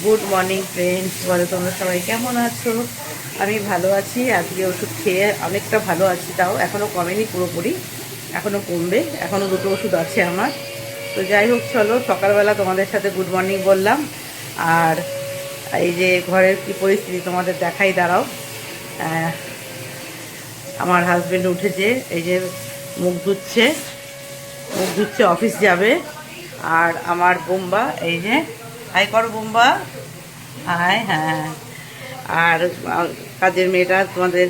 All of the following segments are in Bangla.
গুড মর্নিং ফ্রেন্ডস, বলো তোমরা সবাই কেমন আছো? আমি ভালো আছি। আজকে ওষুধ খেয়ে অনেকটা ভালো আছি, তাও এখনও কমেনি পুরোপুরি, এখনও কমবে, এখনও দুটো ওষুধ আছে আমার। তো যাই হোক, চলো সকালবেলা তোমাদের সাথে গুড মর্নিং বললাম। আর এই যে ঘরের কি পরিস্থিতি তোমাদের দেখাই, দাঁড়াও। আমার হাজব্যান্ড উঠেছে, এই যে মুখ ধুচ্ছে, অফিস যাবে। আর আমার বোম্বা, এই যে হাই করো বোম্বা, হাই। হ্যাঁ, আর কাজের মেয়েটা তোমাদের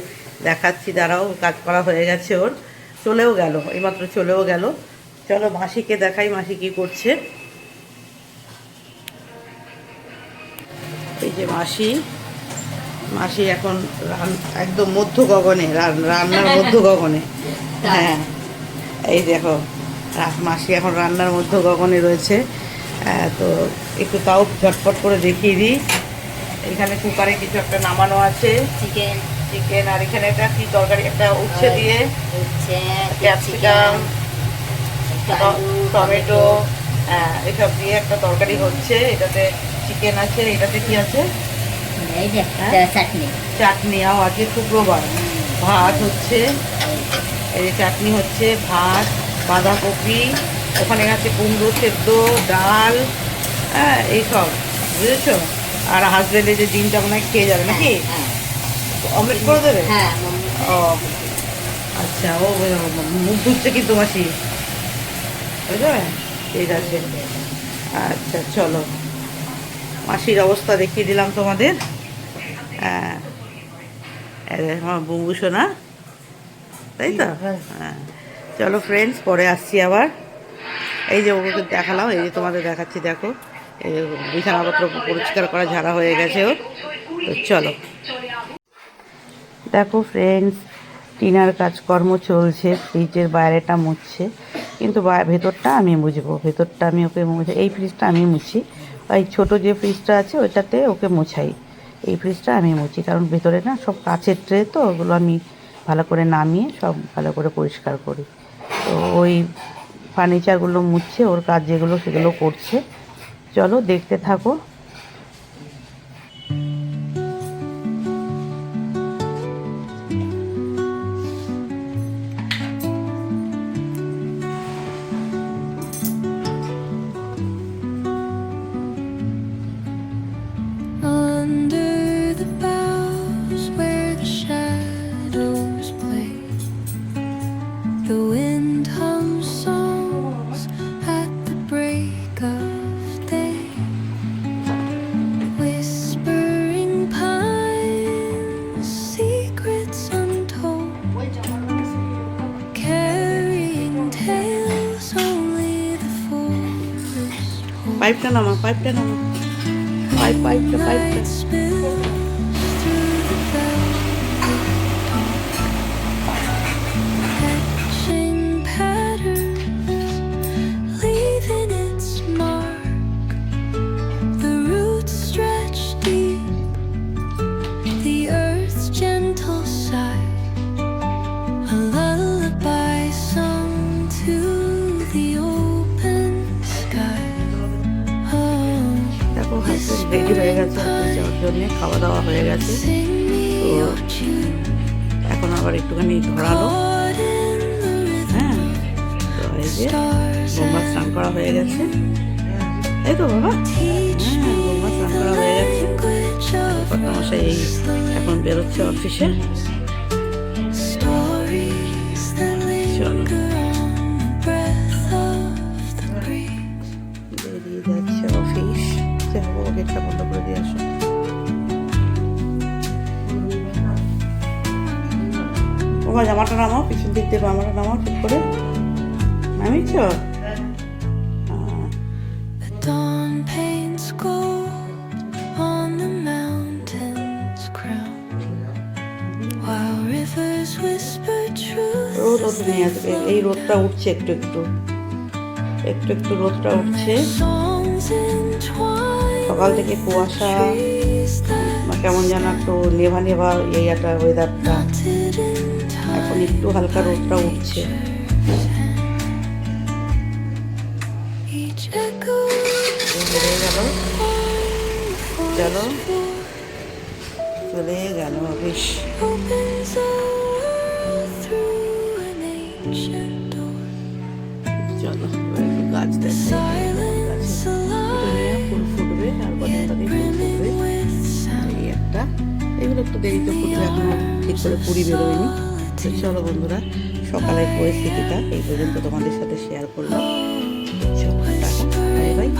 দেখাচ্ছি, দাঁড়াও। কাজ করা হয়ে গেছে ওর, চলেও গেল, এইমাত্র চলেও গেল। চলো মাসিকে দেখাই, মাসি কি করছে। এই যে মাসি এখন একদম মধ্য গগনে, রান্নার মধ্য গগনে। হ্যাঁ, এই দেখো, মাসি এখন রান্নার মধ্য গগনে রয়েছে। তো একটু তাও ঝটপট করে দেখিয়ে দিই। এখানে কুকারে কিছু একটা নামানো আছে, চিকেন। আর এখানে একটা কি তরকারি একটা উচ্ছে দিয়ে, ক্যাপসিকাম, টমেটো, এসব দিয়ে একটা তরকারি হচ্ছে। এটাতে চিকেন আছে, এটাতে কি আছে, চাটনিও আছে, শুক্রবার। ভাত হচ্ছে, এই যে চাটনি হচ্ছে, ভাত, বাঁধাকপি, ওখানে আছে কুমড়ো সেদ্ধ, ডাল, এইসব, বুঝেছো? আর হাজবেন্ডে যে ডিমটা মনে হয় খেয়ে যাবে নাকি, অমলেট করে দেবে? ও আচ্ছা, ও মুখ ধুচ্ছে কিন্তু মাসি, বুঝলে? ঠিক আছে, আচ্ছা চলো, মাসির অবস্থা দেখিয়ে দিলাম তোমাদের। হ্যাঁ, আমার বুবু সোনা, তাই তো? হ্যাঁ, চলো ফ্রেন্ডস, পরে আসছি আবার। এই যে ওকে দেখালাম, এই যে তোমাদের দেখাচ্ছি, দেখো এই বিছানাপত্র পরিষ্কার করা ঝাড়া হয়ে গেছে ওর। তো চলো, দেখো ফ্রেন্ডস, টিনার কাজকর্ম চলছে, ফ্রিজের বাইরেটা মুছছে, কিন্তু ভেতরটা আমি মুছবো, ভেতরটা আমি ওকে মুছে, এই ফ্রিজটা আমি মুছি। ওই ছোটো যে ফ্রিজটা আছে ওইটাতে ওকে মোছাই, এই ফ্রিজটা আমি মুছি, কারণ ভেতরে না সব কাচের ট্রে, তো ওগুলো আমি ভালো করে নামিয়ে সব ভালো করে পরিষ্কার করি। তো ওই ফার্নিচারগুলো মুছছে, ওর কাজ যেগুলো সেগুলো করছে। চলো দেখতে থাকো। Under the boughs where the shadows play, the wind hums songs at the break of day, whispering pines, secrets untold, carrying tales only the forest holds. পাইপটা নামা, পাইপটা নামা, পাইপটা Light spills through the velvet dawn, etching patterns, leaving its mark. The roots stretch deep, the earth's gentle sigh, a lullaby sung to the open sky. দেখো হাজবেন্ড রেডি হয়ে গেছে অফিস যাওয়ার জন্যে, খাওয়া দাওয়া হয়ে গেছে। তো এখন আবার একটুখানি ধরালো। হ্যাঁ, তো এই যে বোম্বা স্নান করা হয়ে গেছে, এই তো বাবা। হ্যাঁ, বোম্বা স্নান করা হয়ে গেছে। কর্তামশাই এই এখন বেরোচ্ছে অফিসে। চলো, বেরিয়ে যাচ্ছে অফিস। যাবো, গেটটা বন্ধ করে দিয়ে আসো। ওমা, জামাটা নামাও, পিছন দিক দিয়ে জামাটা নামাও, ঠিক করে নামিয়েছ? The dawn paints gold on the mountain's crown, while rivers whisper truth. রোদ ওঠে নিয়ে আসবে, এই রোদটা উঠছে, একটু একটু একটু একটু রোদটা উঠছে। Songs entwined সকাল থেকে কুয়াশা, trees that কেমন যেন একটু নেভা নেভা এই একটা ওয়েদারটা, knotted in এখন একটু হালকা রোদটা উঠছে। each echo বেড়ে গেল। of চলো, চলে গেল বেশ। opens a world through an ancient door. চলো এবার একটু গাছ দেখাই। Silence alive, ফুল ফুটবে আর কদিন বাদে ফুল brimming ফুটবে। with sound. এই একটা, এগুলো একটু দেরিতে ফুটবে, এখনো ঠিক করে পুরি বেরোয়নি। তো চলো বন্ধুরা, সকালের পরিস্থিতিটা এই পর্যন্ত তোমাদের সাথে শেয়ার করলাম। চলো টাটা, বাই বাই।